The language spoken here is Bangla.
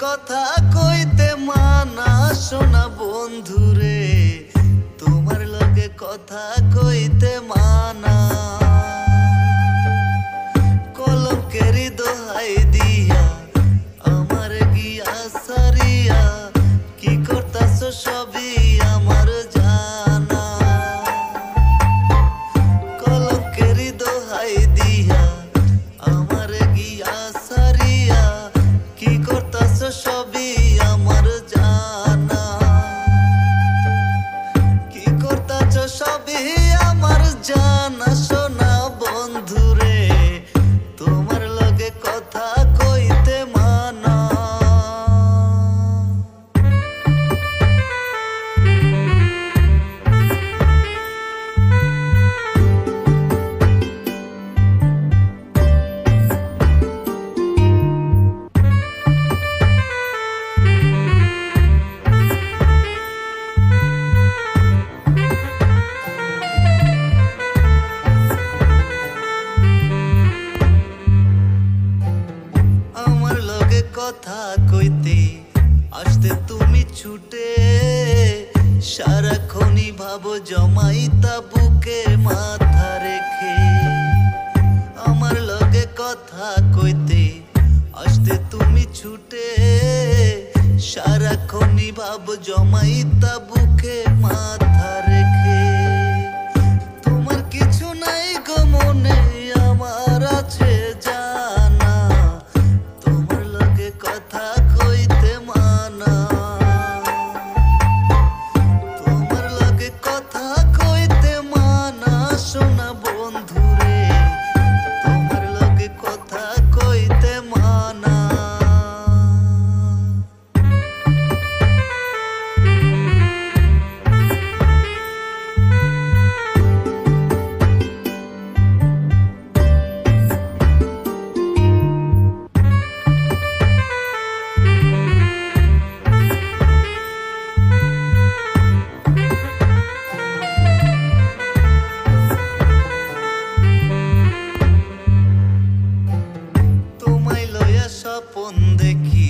কথা কইতে মানা শোনা বন্ধুরে, তোমার লগে কথা কইতে মানা। কলঙ্কেরি দোহাই দিয়া আমার গিয়া সারিয়া, কি করতাছ সবই আমার জানা। কলঙ্কেরি দোহাই দিয়া আমার গিয়া সারিয়া, কি করতাছ সবই আমার জানা। কি করতাছ সবই আমার জানা শোনা বন্ধুরে, তোমার লগে কথা কইতে মানা। কথা কইতে আসতে তুমি ছুটে, সারাক্ষণই ভাবো জমাইতা বুকে মাথা রেখে। আমার লগে কথা কইতে আসতে তুমি ছুটে, সারাক্ষণই ভাবো জমাইতা বুকে মাথা রেখে। তোমার কিছু নাই গো মনে আমার আছে জানা, কথা কইতে মানা। তোমার লগে কথা কইতে মানা শোনা বন্ধুরে, তোমার লগে কথা কইতে মানা। স্বপন দেখি।